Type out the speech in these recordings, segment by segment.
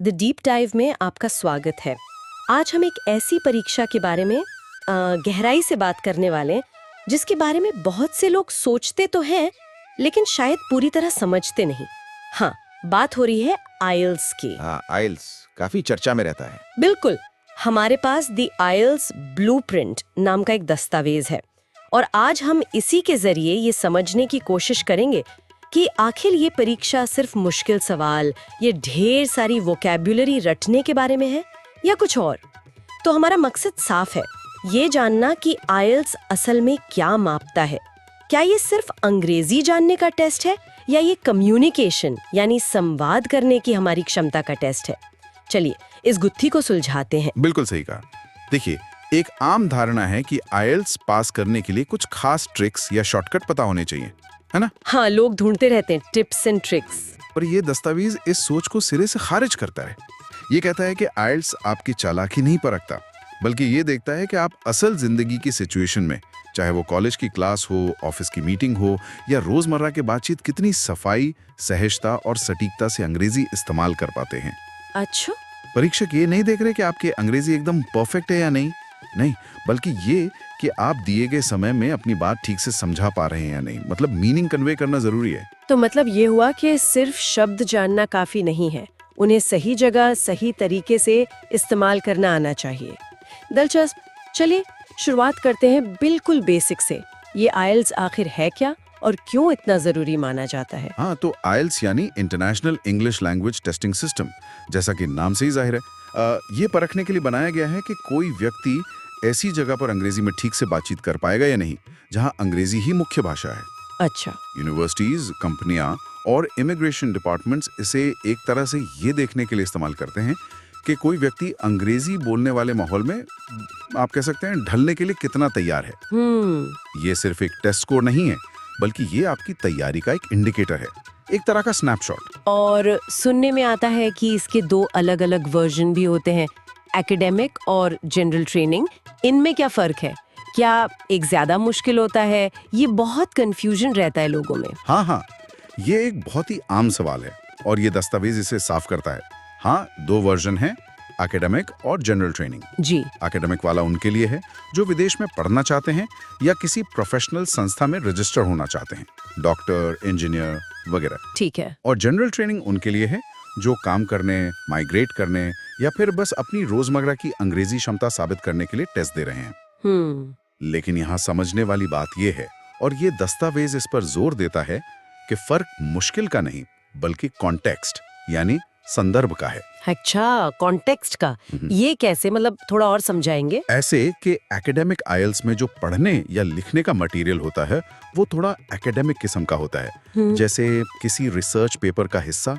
The deep dive में आपका स्वागत है। आज हम एक ऐसी परीक्षा के बारे में गहराई से बात करने वाले हैं जिसके बारे में बहुत से लोग सोचते तो हैं लेकिन शायद पूरी तरह समझते नहीं। हाँ, बात हो रही है आईएलटीएस की। आइल्स काफी चर्चा में रहता है। बिल्कुल, हमारे पास द आईएलटीएस ब्लूप्रिंट नाम का एक दस्तावेज है और आज हम इसी के जरिए ये समझने की कोशिश करेंगे कि आखिर ये परीक्षा सिर्फ मुश्किल सवाल, ये ढेर सारी वोकैब्युलरी रटने के बारे में है या कुछ और। तो हमारा मकसद साफ है, ये जानना कि आईएलटीएस असल में क्या मापता है। क्या ये सिर्फ अंग्रेजी जानने का टेस्ट है या ये कम्युनिकेशन यानी संवाद करने की हमारी क्षमता का टेस्ट है। चलिए इस गुत्थी को सुलझाते हैं। बिल्कुल सही कहा। देखिए, एक आम धारणा है कि आइल्स पास करने के लिए कुछ खास ट्रिक्स या शॉर्टकट पता होने चाहिए, है ना? हाँ, लोग ढूंढते रहते हैं टिप्स एंड ट्रिक्स। पर ये दस्तावेज इस सोच को सिरे से खारिज करता है। ये कहता है कि आइल्स आपकी चालाकी नहीं परखता, बल्कि ये देखता है कि आप असल जिंदगी की सिचुएशन में, चाहे वो कॉलेज की क्लास हो, ऑफिस की मीटिंग हो या रोजमर्रा की बातचीत, कितनी सफाई, सहजता और सटीकता से अंग्रेजी इस्तेमाल कर पाते हैं। अच्छा, परीक्षक ये नहीं देख रहे कि आपकी अंग्रेजी एकदम परफेक्ट है या नहीं, बल्कि ये कि आप दिए गए समय में अपनी बात ठीक से समझा पा रहे हैं या नहीं। मतलब मीनिंग कन्वे करना जरूरी है। तो मतलब ये हुआ कि सिर्फ शब्द जानना काफी नहीं है, उन्हें सही जगह सही तरीके से इस्तेमाल करना आना चाहिए। दिलचस्प। चलिए शुरुआत करते हैं बिल्कुल बेसिक से। ये आईएलटीएस आखिर है क्या और क्यों इतना जरूरी माना जाता है? हाँ, तो आइल्स यानी international English language testing system, जैसा कि नाम से ही जाहिर है, ये परखने के लिए बनाया गया है कि कोई व्यक्ति ऐसी जगह पर अंग्रेजी में ठीक से बातचीत कर पाएगा या नहीं जहां अंग्रेजी ही मुख्य भाषा है। अच्छा, यूनिवर्सिटीज, कंपनियां और इमिग्रेशन डिपार्टमेंट्स इसे एक तरह से ये देखने के लिए इस्तेमाल करते हैं कि कोई व्यक्ति अंग्रेजी बोलने वाले माहौल में, आप कह सकते हैं, ढलने के लिए कितना तैयार है। ये सिर्फ एक टेस्ट स्कोर नहीं है, बल्कि ये आपकी तैयारी का एक इंडिकेटर है, एक तरह का स्नैपशॉट। और सुनने में आता है कि इसके दो अलग अलग वर्जन भी होते हैं, एकेडमिक और जनरल ट्रेनिंग। इनमें क्या फर्क है? क्या एक ज्यादा मुश्किल होता है? ये बहुत कंफ्यूजन रहता है लोगों में। हाँ, ये एक बहुत ही आम सवाल है और ये दस्तावेज इसे साफ करता है। हाँ, दो वर्जन हैं, एकेडमिक और जनरल ट्रेनिंग। जी, एकेडमिक वाला उनके लिए है जो विदेश में पढ़ना चाहते हैं या किसी प्रोफेशनल संस्था में रजिस्टर होना चाहते हैं, डॉक्टर, इंजीनियर वगैरह। ठीक है। और जनरल ट्रेनिंग उनके लिए है जो काम करने, माइग्रेट करने या फिर बस अपनी रोजमर्रा की अंग्रेजी क्षमता साबित करने के लिए टेस्ट दे रहे हैं। लेकिन यहाँ समझने वाली बात यह है, और ये दस्तावेज इस पर जोर देता है, कि फर्क मुश्किल का नहीं बल्कि कॉन्टेक्स्ट यानी संदर्भ का है। अच्छा, कॉन्टेक्स्ट का। ये कैसे? मतलब थोड़ा और समझाएंगे? ऐसे कि एकेडमिक आइल्स में जो पढ़ने या लिखने का मटेरियल होता है वो थोड़ा एकेडमिक किस्म का होता है, जैसे किसी रिसर्च पेपर का हिस्सा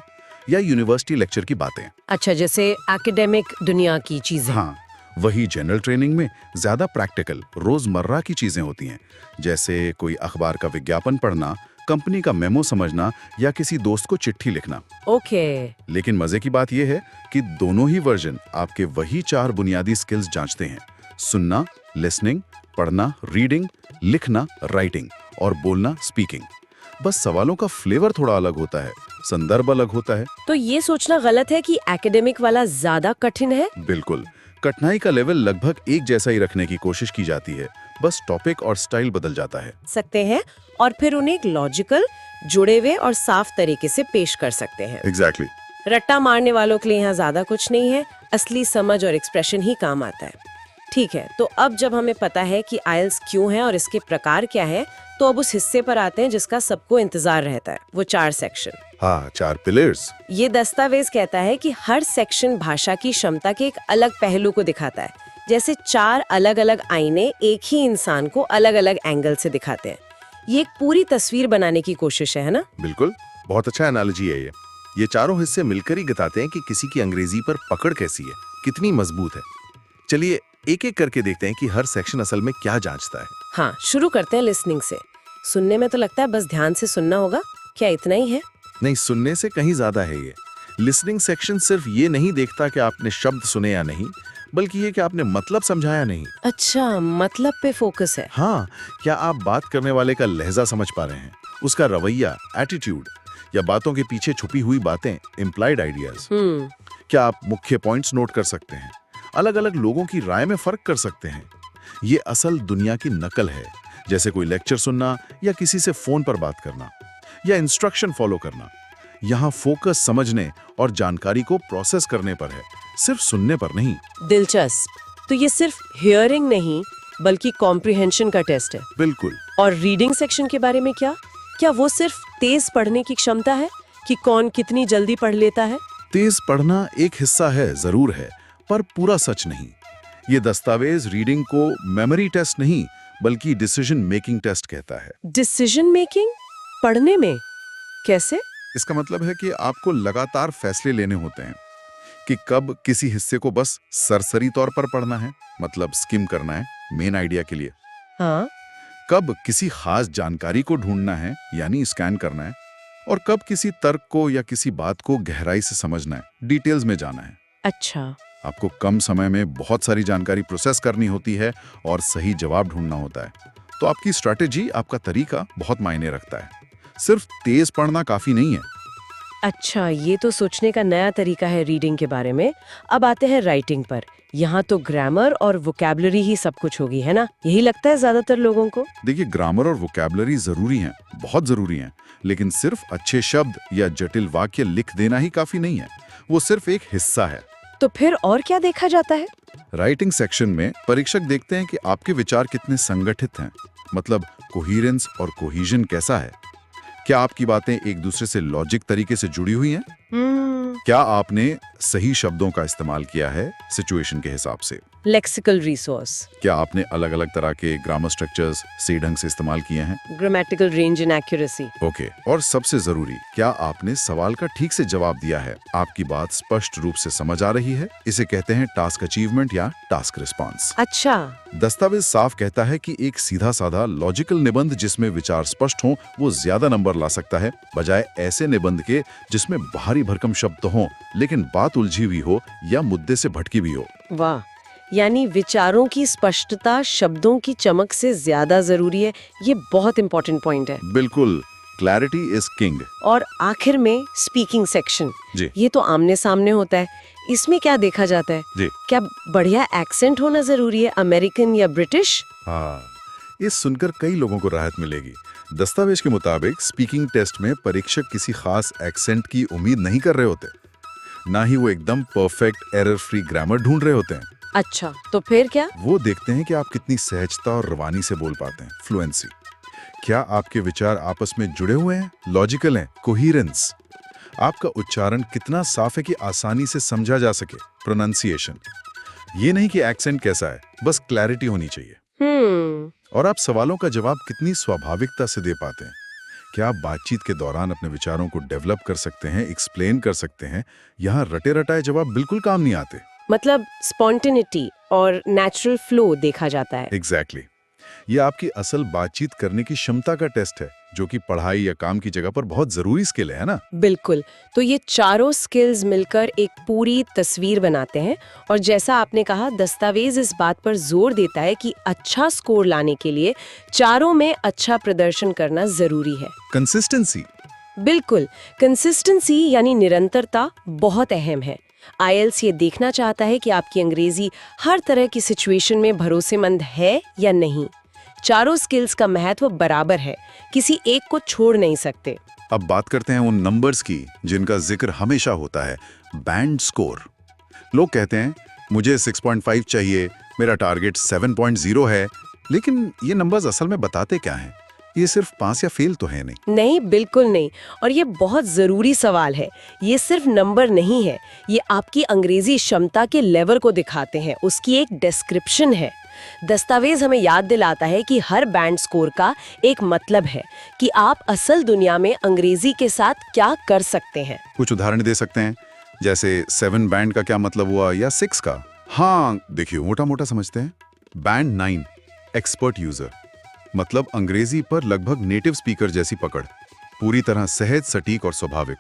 या यूनिवर्सिटी लेक्चर की बातें। अच्छा, जैसे एकेडमिक दुनिया की चीजें। हाँ, वही जनरल ट्रेनिंग में ज्यादा प्रैक्टिकल, रोजमर्रा की चीजें होती हैं, जैसे कोई अखबार का विज्ञापन पढ़ना, कंपनी का मेमो समझना या किसी दोस्त को चिट्ठी लिखना। ओके। लेकिन मजे की बात यह है कि दोनों ही वर्जन आपके वही 4 बुनियादी स्किल्स जांचते हैं: सुनना, लिसनिंग, पढ़ना, रीडिंग, लिखना, राइटिंग और बोलना, स्पीकिंग। बस सवालों का फ्लेवर थोड़ा अलग होता है, संदर्भ अलग होता है। तो ये सोचना गलत है कि एकेडमिक वाला ज्यादा कठिन है? बिल्कुल, कठिनाई का लेवल लगभग एक जैसा ही रखने की कोशिश की जाती है, बस टॉपिक और स्टाइल बदल जाता है। सकते हैं और फिर उन्हें एक लॉजिकल, जुड़े हुए और साफ तरीके से पेश कर सकते हैं। एग्जैक्टली। रट्टा मारने वालों के लिए यहाँ ज्यादा कुछ नहीं है, असली समझ और एक्सप्रेशन ही काम आता है। ठीक है, तो अब जब हमें पता है कि आईएलटीएस क्यों है और इसके प्रकार क्या है, तो अब उस हिस्से पर आते हैं जिसका सबको इंतजार रहता है, वो 4 सेक्शन। हाँ, 4 पिलर्स। ये दस्तावेज कहता है कि हर सेक्शन भाषा की क्षमता के एक अलग पहलू को दिखाता है, जैसे 4 अलग अलग आईने एक ही इंसान को अलग अलग एंगल से दिखाते हैं। ये एक पूरी तस्वीर बनाने की कोशिश है ना? बिल्कुल, बहुत अच्छा एनालॉजी है ये चारों हिस्से मिलकर ही बताते हैं कि किसी की अंग्रेजी पर पकड़ कैसी है, कितनी मजबूत है। चलिए एक एक करके देखते हैं कि हर सेक्शन असल में क्या जांचता है। हाँ, शुरू करते हैं लिसनिंग से। सुनने में तो लगता है बस ध्यान से सुनना होगा, क्या इतना ही है? नहीं, सुनने से कहीं ज्यादा है ये। लिसनिंग सेक्शन सिर्फ ये नहीं देखता कि आपने शब्द सुने या नहीं, बल्कि ये कि आपने मतलब समझाया नहीं। अच्छा, मतलब पे फोकस है। हाँ, क्या आप बात करने वाले का लहजा समझ पा रहे हैं, उसका रवैया, एटीट्यूड, या बातों के पीछे छुपी हुई बातें, इम्प्लाइड आइडियाज। क्या आप मुख्य पॉइंट्स नोट कर सकते हैं? अलग अलग लोगों की राय में फर्क कर सकते हैं। ये असल दुनिया की नकल है, जैसे कोई लेक्चर सुनना या किसी से फोन पर बात करना या इंस्ट्रक्शन फॉलो करना। यहाँ फोकस समझने और जानकारी को प्रोसेस करने पर है, सिर्फ सुनने पर नहीं। दिलचस्प। तो ये सिर्फ हियरिंग नहीं बल्कि कॉम्प्रिहेंशन का टेस्ट है। बिल्कुल। और रीडिंग सेक्शन के बारे में क्या वो सिर्फ तेज पढ़ने की क्षमता है कि कौन कितनी जल्दी पढ़ लेता है? तेज पढ़ना एक हिस्सा है, जरूर है, पर पूरा सच नहीं। ये दस्तावेज रीडिंग को मेमोरी टेस्ट नहीं बल्कि डिसीजन मेकिंग टेस्ट कहता है। डिसीजन मेकिंग पढ़ने में कैसे? इसका मतलब है कि आपको लगातार फैसले लेने होते हैं कि कब किसी हिस्से को बस सरसरी तौर पर पढ़ना है, मतलब स्किम करना है मेन आइडिया के लिए, हाँ, कब किसी खास जानकारी को ढूंढना है यानी स्कैन करना है, और कब किसी तर्क को या किसी बात को गहराई से समझना है, डिटेल्स में जाना है। अच्छा। आपको कम समय में बहुत सारी जानकारी प्रोसेस करनी होती है और सही जवाब ढूंढना होता है। तो आपकी स्ट्रैटेजी, आपका तरीका बहुत मायने रखता है। सिर्फ तेज पढ़ना काफी नहीं है। अच्छा, ये तो सोचने का नया तरीका है रीडिंग के बारे में। अब आते हैं राइटिंग पर। यहाँ तो ग्रामर और वोकैबुलरी ही सब कुछ होगी, है ना? यही लगता है ज्यादातर लोगों को। देखिए, ग्रामर और वोकैबुलरी जरूरी हैं, बहुत जरूरी हैं, लेकिन सिर्फ अच्छे शब्द या जटिल वाक्य लिख देना ही काफी नहीं है। वो सिर्फ एक हिस्सा है। तो फिर और क्या देखा जाता है? राइटिंग सेक्शन में परीक्षक देखते हैं कि आपके विचार कितने संगठित हैं, मतलब कोहेरेंस और कोहेजन कैसा है। क्या आपकी बातें एक दूसरे से लॉजिक तरीके से जुड़ी हुई हैं? क्या आपने सही शब्दों का इस्तेमाल किया है सिचुएशन के हिसाब से? Lexical resource. क्या आपने अलग अलग तरह के ग्रामर स्ट्रक्चर्स सही ढंग से इस्तेमाल किए हैं? Grammatical range and accuracy. Okay. और सबसे जरूरी, क्या आपने सवाल का ठीक से जवाब दिया है? आपकी बात स्पष्ट रूप से समझ आ रही है? इसे कहते हैं टास्क अचीवमेंट या टास्क रिस्पॉन्स। अच्छा। दस्तावेज साफ कहता है कि एक सीधा साधा लॉजिकल निबंध जिसमें विचार स्पष्ट हों वो ज्यादा नंबर ला सकता है, बजाय ऐसे निबंध के जिसमें भारी भरकम शब्द हों लेकिन बात उलझी हुई हो या मुद्दे से भटकी हुई हो। वाह, यानी विचारों की स्पष्टता शब्दों की चमक से ज्यादा जरूरी है। ये बहुत इंपॉर्टेंट पॉइंट है। बिल्कुल, क्लैरिटी इज किंग। और आखिर में स्पीकिंग सेक्शन। जी। ये तो आमने सामने होता है। इसमें क्या देखा जाता है? जी। क्या बढ़िया एक्सेंट होना जरूरी है, अमेरिकन या ब्रिटिश? हाँ, ये सुनकर कई लोगों को राहत मिलेगी। दस्तावेज के मुताबिक स्पीकिंग टेस्ट में परीक्षक किसी खास एक्सेंट की उम्मीद नहीं कर रहे होते, ना ही वो एकदम परफेक्ट एरर फ्री ग्रामर ढूंढ रहे होते हैं। अच्छा, तो फिर क्या? वो देखते हैं कि आप कितनी सहजता और रवानी से बोल पाते हैं, फ्लुएंसी। क्या आपके विचार आपस में जुड़े हुए हैं, लॉजिकल हैं, कोहेरेंस। आपका उच्चारण कितना साफ है कि आसानी से समझा जा सके, प्रोनाउंसिएशन। ये नहीं कि एक्सेंट कैसा है, बस क्लैरिटी होनी चाहिए। और आप सवालों का जवाब कितनी स्वाभाविकता से दे पाते हैं। क्या आप बातचीत के दौरान अपने विचारों को डेवलप कर सकते हैं, एक्सप्लेन कर सकते हैं? यहाँ रटे रटाए जवाब बिल्कुल काम नहीं आते। मतलब स्पॉन्टेनिटी और नेचुरल फ्लो देखा जाता है। एग्जैक्टली। ये आपकी असल बातचीत करने की क्षमता का टेस्ट है, जो कि पढ़ाई या काम की जगह पर बहुत जरूरी स्किल है ना? बिल्कुल। तो ये चारों स्किल्स मिलकर एक पूरी तस्वीर बनाते हैं। और जैसा आपने कहा, दस्तावेज इस बात पर जोर देता है कि अच्छा स्कोर लाने के लिए चारों में अच्छा प्रदर्शन करना जरूरी है। कंसिस्टेंसी। बिल्कुल, कंसिस्टेंसी यानी निरंतरता बहुत अहम है। आईएलटीएस ये देखना चाहता है कि आपकी अंग्रेजी हर तरह की सिचुएशन में भरोसेमंद है या नहीं। चारों स्किल्स का महत्व बराबर है, किसी एक को छोड़ नहीं सकते। अब बात करते हैं उन नंबर्स की जिनका जिक्र हमेशा होता है, बैंड स्कोर। लोग कहते हैं मुझे 6.5 चाहिए, मेरा टारगेट 7.0 है, लेकिन ये नंबर्स असल में बताते क्या हैं? ये सिर्फ पास या फेल तो है नहीं। नहीं, बिल्कुल नहीं। और ये बहुत जरूरी सवाल है। ये सिर्फ नंबर नहीं है, ये आपकी अंग्रेजी क्षमता के लेवल को दिखाते हैं, उसकी एक डिस्क्रिप्शन है। दस्तावेज हमें याद दिलाता है कि हर बैंड स्कोर का एक मतलब है कि आप असल दुनिया में अंग्रेजी के साथ क्या कर सकते हैं। कुछ उदाहरण दे सकते हैं, जैसे 7 बैंड का क्या मतलब हुआ या 6 का? हाँ, देखिए, मोटा मोटा समझते हैं। बैंड 9 एक्सपर्ट यूजर, मतलब अंग्रेजी पर लगभग नेटिव स्पीकर जैसी पकड़, पूरी तरह सहज, सटीक और स्वाभाविक,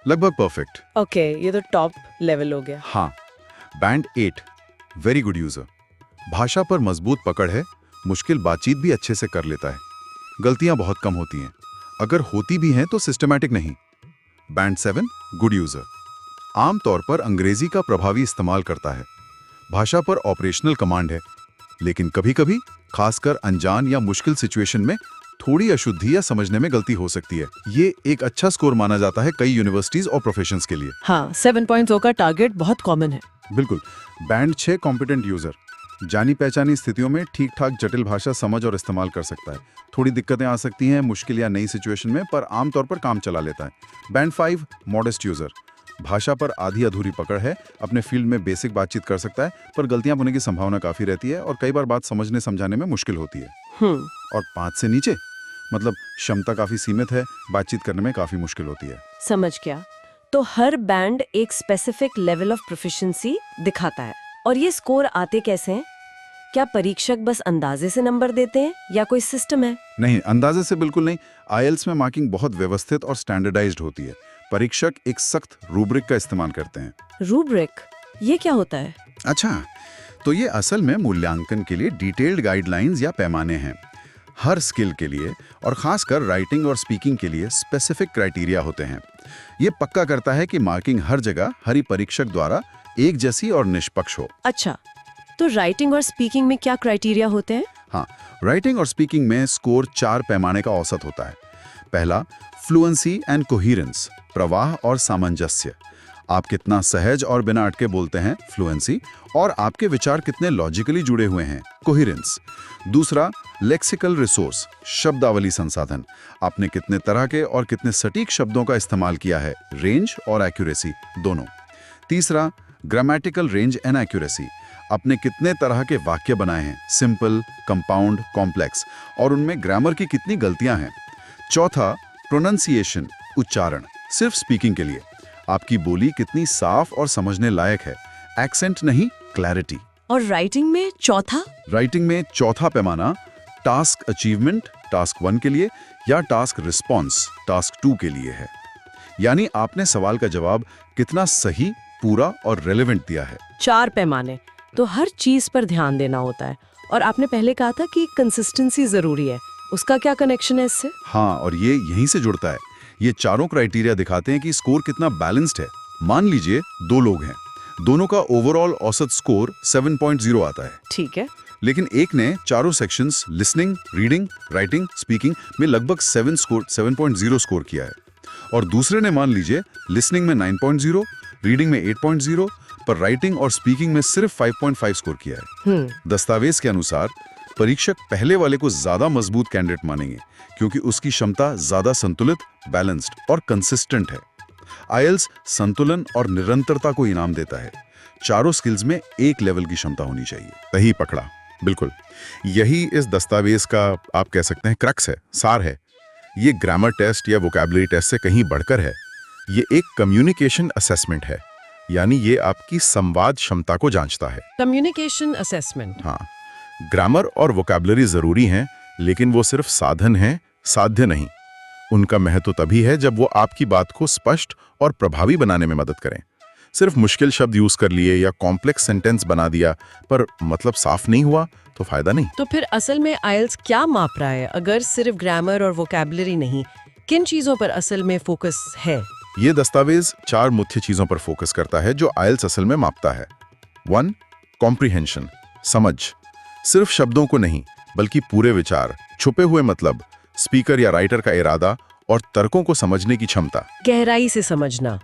लगभग परफेक्ट। ओके, ये तो टॉप लेवल हो गया। हाँ। बैंड 8 वेरी गुड यूजर, भाषा पर मजबूत पकड़ है, मुश्किल बातचीत भी अच्छे से कर लेता है, गलतियां बहुत कम होती हैं, अगर होती भी हैं तो सिस्टमैटिक नहीं। बैंड 7 गुड यूजर, आमतौर पर अंग्रेजी का प्रभावी इस्तेमाल करता है। भाषा पर ऑपरेशनल कमांड है, लेकिन कभी-कभी खासकर अनजान या मुश्किल सिचुएशन में थोड़ी अशुद्धि या समझने में गलती हो सकती है। ये एक अच्छा स्कोर माना जाता है कई यूनिवर्सिटीज और प्रोफेशंस के लिए। हाँ, 7.0 का टारगेट बहुत कॉमन है। बिल्कुल। बैंड 6 कॉम्पिटेंट यूजर जानी पहचानी स्थितियों में ठीक ठाक जटिल भाषा समझ और इस्तेमाल कर सकता है। थोड़ी दिक्कतें आ सकती हैं मुश्किल या नई सिचुएशन में, पर आमतौर पर काम चला लेता है। बैंड 5 मॉडेस्ट यूजर भाषा पर आधी अधूरी पकड़ है, अपने फील्ड में बेसिक बातचीत कर सकता है, पर गलतियां होने की संभावना काफी रहती है और कई बार बात समझने समझाने में मुश्किल होती है। और 5 से नीचे मतलब क्षमता काफी सीमित है, बातचीत करने में काफी मुश्किल होती है। समझ गया। तो हर बैंड एक स्पेसिफिक लेवल ऑफ प्रोफिशिएंसी दिखाता है। और ये स्कोर आते कैसे हैं? क्या परीक्षक बस अंदाजे से नंबर देते हैं या कोई सिस्टम है? नहीं, अंदाजे से बिल्कुल नहीं। आईएल्स में मार्किंग बहुत व्यवस्थित और स्टैंडर्डाइज्ड होती है। परीक्षक एक सख्त रूब्रिक का इस्तेमाल करते हैं। रूब्रिक, ये क्या होता है? अच्छा, तो ये असल में मूल्यांकन के लिए डिटेल्ड गाइडलाइंस या पैमाने हैं। हर स्किल के लिए और खासकर राइटिंग और स्पीकिंग के लिए स्पेसिफिक क्राइटेरिया होते हैं। ये पक्का करता है कि मार्किंग हर जगह हर परीक्षक द्वारा एक जैसी और निष्पक्ष हो। अच्छा, तो राइटिंग और स्पीकिंग में क्या क्राइटेरिया होते हैं? हाँ, राइटिंग और स्पीकिंग में स्कोर 4 पैमाने का औसत होता है। पहला, फ्लुएंसी एंड कोहेरेंस, प्रवाह और सामंजस्य। आप कितना सहज और बिना अटके बोलते हैं, फ्लुएंसी, और आपके विचार कितने लॉजिकली जुड़े हुए हैं, कोहेरेंस। दूसरा, लेक्सिकल रिसोर्स, शब्दावली संसाधन। आपने कितने तरह के और कितने सटीक शब्दों का इस्तेमाल किया है, रेंज और एक्यूरेसी दोनों। तीसरा, ग्रामेटिकल रेंज एंड एक्यूरेसी। आपने कितने तरह के वाक्य बनाए हैं, सिंपल, कंपाउंड, कॉम्प्लेक्स, और उनमें ग्रामर की कितनी गलतियां हैं। चौथा, प्रोनंसिएशन, उच्चारण, सिर्फ स्पीकिंग के लिए। आपकी बोली कितनी साफ और समझने लायक है, एक्सेंट नहीं, क्लैरिटी। और राइटिंग में चौथा? राइटिंग में चौथा पैमाना टास्क अचीवमेंट, टास्क 1 के लिए, या टास्क रिस्पॉन्स, टास्क 2 के लिए है। यानी आपने सवाल का जवाब कितना सही, पूरा और रेलेवेंट दिया है। 4 पैमाने, तो हर चीज पर ध्यान देना होता है। और आपने पहले कहा था कि कंसिस्टेंसी जरूरी है, उसका क्या कनेक्शन है इससे? हाँ, और ये यहीं से जुड़ता है। ये चारों क्राइटेरिया दिखाते हैं कि स्कोर कितना बैलेंस्ड है। मान लीजिए 2 लोग हैं, दोनों का ओवरऑल औसत स्कोर 7.0 आता है। ठीक है। लेकिन एक ने चारों sections listening, reading, writing, speaking में लगभग 7.0 स्कोर किया है, और दूसरे ने मान लीजिए लिसनिंग में 9.0, रीडिंग में 8.0, पर राइटिंग और स्पीकिंग में सिर्फ 5.5 स्कोर किया है। दस्तावेज के अनुसार परीक्षक पहले वाले को ज्यादा मजबूत कैंडिडेट मानेंगे, क्योंकि उसकी क्षमता ज्यादा संतुलित, बैलेंस्ड और कंसिस्टेंट है। आईएल्स संतुलन और निरंतरता को इनाम देता है। चारों स्किल्स में एक लेवल की क्षमता होनी चाहिए। सही पकड़ा, बिल्कुल। यही इस दस्तावेज का आप कह सकते हैं क्रक्स है, सार है। ये ग्रामर टेस्ट या वोकैबुलरी टेस्ट से कहीं बढ़कर है। ये एक कम्युनिकेशन असेसमेंट है, यानी ये आपकी संवाद क्षमता को जांचता है। Communication assessment. हाँ, ग्रामर और वोकैबुलरी जरूरी हैं, लेकिन वो सिर्फ साधन हैं, साध्य नहीं। उनका महत्व तभी है जब वो आपकी बात को स्पष्ट और प्रभावी बनाने में मदद करें। सिर्फ मुश्किल शब्द यूज कर लिए या कॉम्प्लेक्स सेंटेंस बना दिया पर मतलब साफ नहीं हुआ तो फायदा नहीं। तो फिर असल में आईएल्स क्या माप रहा है? अगर सिर्फ ग्रामर और वोकैबुलरी नहीं, किन चीजों पर असल में फोकस है? ये दस्तावेज 4 मुख्य चीजों पर फोकस करता है जो आईएल्स असल में मापता है। 1. कॉम्प्रिहेंशन, समझ। सिर्फ शब्दों को नहीं, बल्कि पूरे विचार, छुपे हुए मतलब, स्पीकर या राइटर का इरादा और तर्कों को समझने की क्षमता। गहराई से समझना।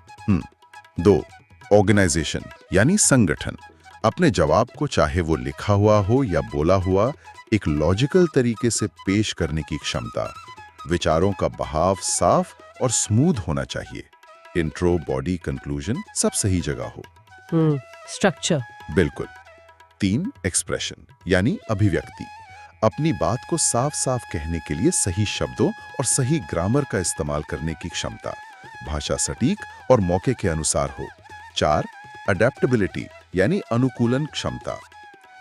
2. ऑर्गेनाइजेशन, यानी संगठन। अपने जवाब को चाहे वो लिखा हुआ हो या बोला हुआ, एक लॉजिकल तरीके से पेश करने की क्षमता। विचारों का बहाव साफ और स्मूथ होना चाहिए। इंट्रो, बॉडी, कंक्लूजन सब सही जगह हो। स्ट्रक्चर। बिल्कुल। 3. एक्सप्रेशन, यानी अभिव्यक्ति। अपनी बात को साफ साफ कहने के लिए सही शब्दों और सही ग्रामर का इस्तेमाल करने की क्षमता। भाषा सटीक और मौके के अनुसार हो। 4. अडेप्टेबिलिटी, यानी अनुकूलन क्षमता।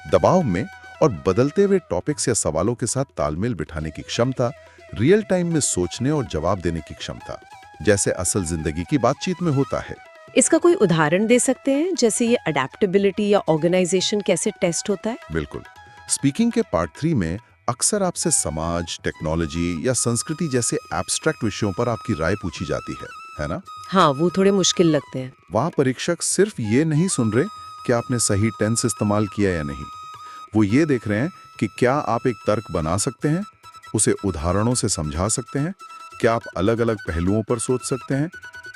दबाव में और बदलते हुए टॉपिक्स या सवालों के साथ तालमेल बिठाने की क्षमता। रियल टाइम में सोचने और जवाब देने की क्षमता, जैसे असल जिंदगी की बातचीत में होता है। इसका कोई उदाहरण दे सकते हैं, जैसे ये अडेप्टेबिलिटी या ऑर्गेनाइजेशन कैसे टेस्ट होता है? बिल्कुल। स्पीकिंग के पार्ट 3 में अक्सर आपसे समाज, टेक्नोलॉजी या संस्कृति जैसे एब्स्ट्रैक्ट विषयों पर आपकी राय पूछी जाती है। है ना? हाँ, वो थोड़े मुश्किल लगते हैं। वहाँ परीक्षक सिर्फ ये नहीं सुन रहे कि आपने सही टेंस इस्तेमाल किया या नहीं, वो ये देख रहे हैं कि क्या आप एक तर्क बना सकते हैं, उसे उदाहरणों से समझा सकते हैं, क्या आप अलग अलग पहलुओं पर सोच सकते हैं,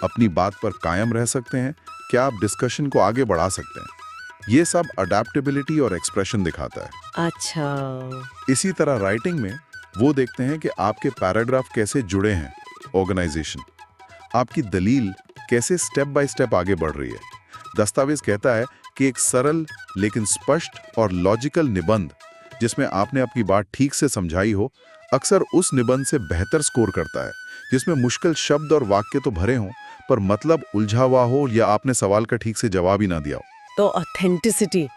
अपनी बात पर कायम रह सकते हैं, क्या आप डिस्कशन को आगे बढ़ा सकते हैं। ये सब अडेप्टेबिलिटी और एक्सप्रेशन दिखाता है। अच्छा, इसी तरह राइटिंग में वो देखते हैं कि आपके पैराग्राफ कैसे जुड़े हैं, ऑर्गेनाइजेशन, आपकी दलील कैसे स्टेप बाय स्टेप आगे बढ़ रही है। दस्तावेज कहता है कि एक सरल लेकिन स्पष्ट और लॉजिकल निबंध जिसमें आपने अपनी बात ठीक से समझाई हो, अक्सर उस निबंध से बेहतर स्कोर करता है जिसमें मुश्किल शब्द और वाक्य तो भरे हों पर मतलब उलझा हुआ हो या आपने सवाल का ठीक से जवाब ही ना दिया हो। तो ऑथेंटिसिटी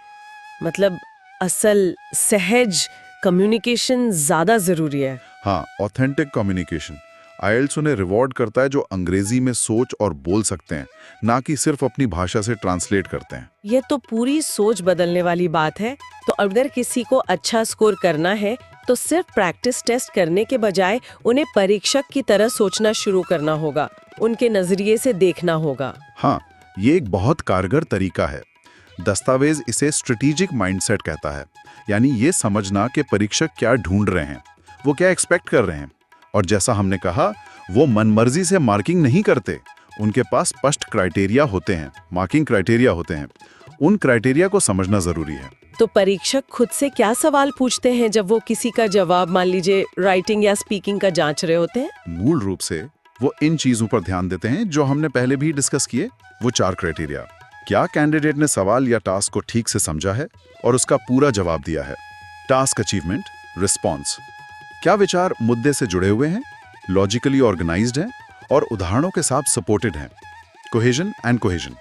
मतलब असल सहज कम्युनिकेशन ज्यादा जरूरी है। हाँ, ऑथेंटिक कम्युनिकेशन आईएलटीएस उन्हें रिवॉर्ड करता है जो अंग्रेजी में सोच और बोल सकते हैं, ना कि सिर्फ अपनी भाषा से ट्रांसलेट करते हैं। ये तो पूरी सोच बदलने वाली बात है। तो अगर किसी को अच्छा स्कोर करना है तो सिर्फ प्रैक्टिस टेस्ट करने के बजाय उन्हें परीक्षक की तरह सोचना शुरू करना होगा, उनके नजरिए से देखना होगा। हाँ, ये एक बहुत कारगर तरीका है। दस्तावेज इसे स्ट्रेटेजिक माइंडसेट कहता है, यानी ये समझना कि परीक्षक क्या ढूंढ रहे हैं, वो क्या एक्सपेक्ट कर रहे हैं। और जैसा हमने कहा, वो मनमर्जी से मार्किंग नहीं करते, उनके पास स्पष्ट क्राइटेरिया होते हैं, मार्किंग क्राइटेरिया होते हैं। उन क्राइटेरिया को समझना जरूरी है। तो परीक्षक खुद से क्या सवाल पूछते हैं जब वो किसी का जवाब, मान लीजिए राइटिंग या स्पीकिंग का, जांच रहे होते हैं? मूल रूप से वो इन चीजों पर ध्यान देते हैं जो हमने पहले भी डिस्कस किए, वो 4 क्राइटेरिया। क्या कैंडिडेट ने सवाल या टास्क को ठीक से समझा है और उसका पूरा जवाब दिया है? टास्क अचीवमेंट, रिस्पॉन्स, क्या विचार मुद्दे से जुड़े हुए हैं, लॉजिकली ऑर्गेनाइज्ड हैं और उदाहरणों के साथ सपोर्टेड हैं? कोहेजन एंड कोहेजन,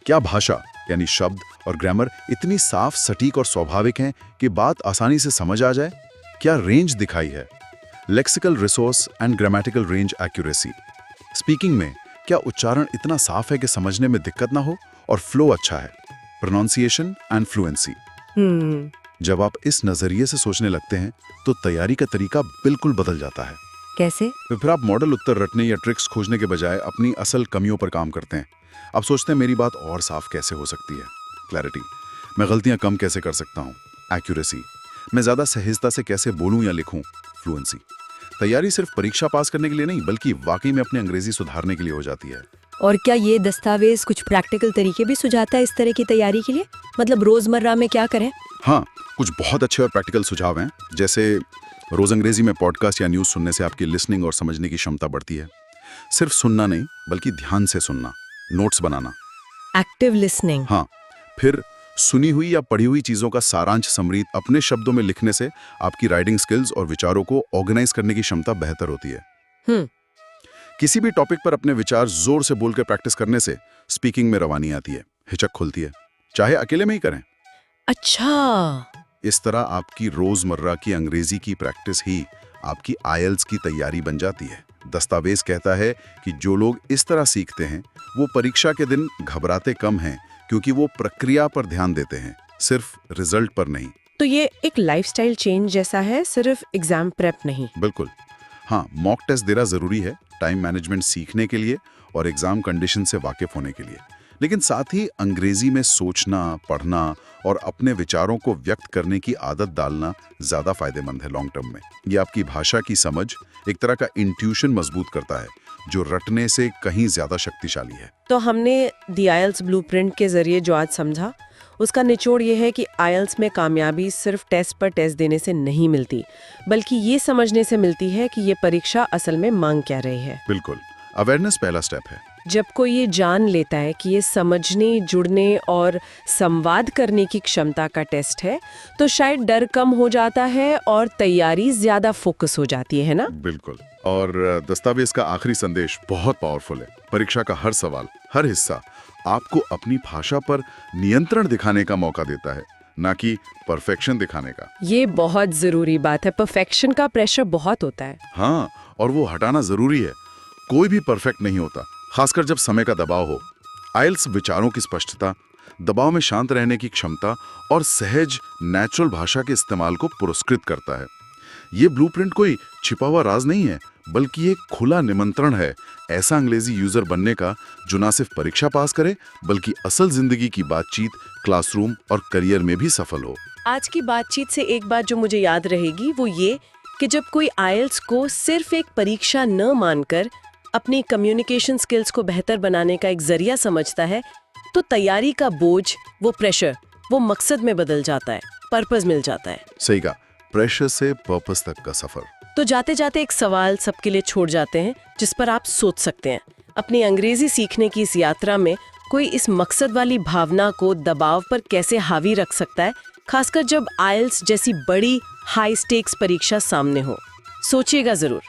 क्या भाषा यानी शब्द और ग्रामर इतनी साफ, सटीक और स्वाभाविक हैं कि बात आसानी से समझ आ जाए? क्या रेंज दिखाई है? Lexical resource and grammatical range accuracy, speaking में क्या उच्चारण इतना साफ है कि समझने में दिक्कत ना हो और फ्लो अच्छा है? Pronunciation and fluency. जब आप इस नजरिए से सोचने लगते हैं तो तैयारी का तरीका बिल्कुल बदल जाता है। कैसे? तो फिर आप मॉडल उत्तर रटने या ट्रिक्स खोजने के बजाय अपनी असल कमियों पर काम करते हैं। आप सोचते हैं मेरी बात और साफ कैसे हो सकती है, क्लैरिटी, मैं गलतियां कम कैसे कर सकता हूँ, एक्यूरेसी, मैं ज्यादा सहजता से कैसे बोलूं या लिखूं, फ्लुएंसी। तैयारी सिर्फ परीक्षा पास करने के लिए नहीं बल्कि वाकई में अपनी अंग्रेजी सुधारने के लिए हो जाती है। और क्या ये दस्तावेज कुछ प्रैक्टिकल तरीके भी सुझाता है इस तरह की तैयारी के लिए? मतलब रोजमर्रा में क्या करें? हाँ, कुछ बहुत अच्छे और प्रैक्टिकल सुझाव हैं, जैसे रोज अंग्रेजी में पॉडकास्ट या न्यूज़ सुनने से आपकी लिसनिंग और समझने की क्षमता बढ़ती है। सिर्फ सुनना नहीं बल्कि ध्यान से सुनना, नोट्स बनाना। Active listening. हाँ, फिर सुनी हुई या पढ़ी हुई चीज़ों का सारांश समरी अपने शब्दों में लिखने से आपकी राइटिंग स्किल्स और विचारों को ऑर्गेनाइज करने की क्षमता बेहतर होती है। किसी भी टॉपिक पर अपने विचार जोर से बोलकर प्रैक्टिस करने से स्पीकिंग में रवानी आती है, हिचक खुलती है, चाहे अकेले में ही करें। अच्छा, इस तरह आपकी रोजमर्रा की अंग्रेजी की प्रैक्टिस ही आपकी आईएलटीएस की तैयारी बन जाती है। दस्तावेज कहता है कि जो लोग इस तरह सीखते हैं वो परीक्षा के दिन घबराते कम हैं, क्योंकि वो प्रक्रिया पर ध्यान देते हैं, सिर्फ रिजल्ट पर नहीं। तो ये एक लाइफस्टाइल चेंज जैसा है, सिर्फ एग्जाम प्रेप नहीं। बिल्कुल। हाँ, मॉक टेस्ट देना जरूरी है टाइम मैनेजमेंट सीखने के लिए और एग्जाम कंडीशन से वाकिफ होने के लिए, लेकिन साथ ही अंग्रेजी में सोचना, पढ़ना और अपने विचारों को व्यक्त करने की आदत डालना ज्यादा फायदेमंद है लॉन्ग टर्म में। ये आपकी भाषा की समझ, एक तरह का इंट्यूशन मजबूत करता है जो रटने से कहीं ज्यादा शक्तिशाली है। तो हमने द आईएलटीएस ब्लूप्रिंट के जरिए जो आज समझा, उसका निचोड़ ये है कि आईएलटीएस में कामयाबी सिर्फ टेस्ट पर टेस्ट देने से नहीं मिलती, बल्कि ये समझने से मिलती है कि ये परीक्षा असल में मांग क्या रही है। बिल्कुल, अवेयरनेस पहला स्टेप है। जब कोई ये जान लेता है कि ये समझने, जुड़ने और संवाद करने की क्षमता का टेस्ट है, तो शायद डर कम हो जाता है और तैयारी ज्यादा फोकस हो जाती है ना? बिल्कुल। और दस्तावेज का आखिरी संदेश बहुत पावरफुल है। परीक्षा का हर सवाल, हर हिस्सा आपको अपनी भाषा पर नियंत्रण दिखाने का मौका देता है, ना कि परफेक्शन दिखाने का। ये बहुत जरूरी बात है। परफेक्शन का प्रेशर बहुत होता है। हाँ, और वो हटाना जरूरी है। कोई भी परफेक्ट नहीं होता, खासकर जब समय का दबाव हो। आईएलटीएस विचारों की स्पष्टता, दबाव में शांत रहने की क्षमता और सहज नेचुरल भाषा के इस्तेमाल को पुरस्कृत करता है। ये ब्लूप्रिंट कोई छिपा हुआ राज नहीं है, बल्कि एक खुला निमंत्रण है ऐसा अंग्रेजी यूजर बनने का जो ना सिर्फ परीक्षा पास करे बल्कि असल जिंदगी की बातचीत, क्लासरूम और करियर में भी सफल हो। आज की बातचीत से एक बात जो मुझे याद रहेगी वो ये कि जब कोई आईएलटीएस को सिर्फ एक परीक्षा न मानकर अपनी कम्युनिकेशन स्किल्स को बेहतर बनाने का एक जरिया समझता है तो तैयारी का बोझ, वो प्रेशर, वो मकसद में बदल जाता है, पर्पस मिल जाता है। सही कहा, प्रेशर से पर्पस तक का सफर। तो जाते जाते एक सवाल सबके लिए छोड़ जाते हैं जिस पर आप सोच सकते हैं। अपनी अंग्रेजी सीखने की इस यात्रा में कोई इस मकसद वाली भावना को दबाव पर कैसे हावी रख सकता है, खासकर जब आईएलटीएस जैसी बड़ी हाई स्टेक्स परीक्षा सामने हो। सोचिएगा जरूर।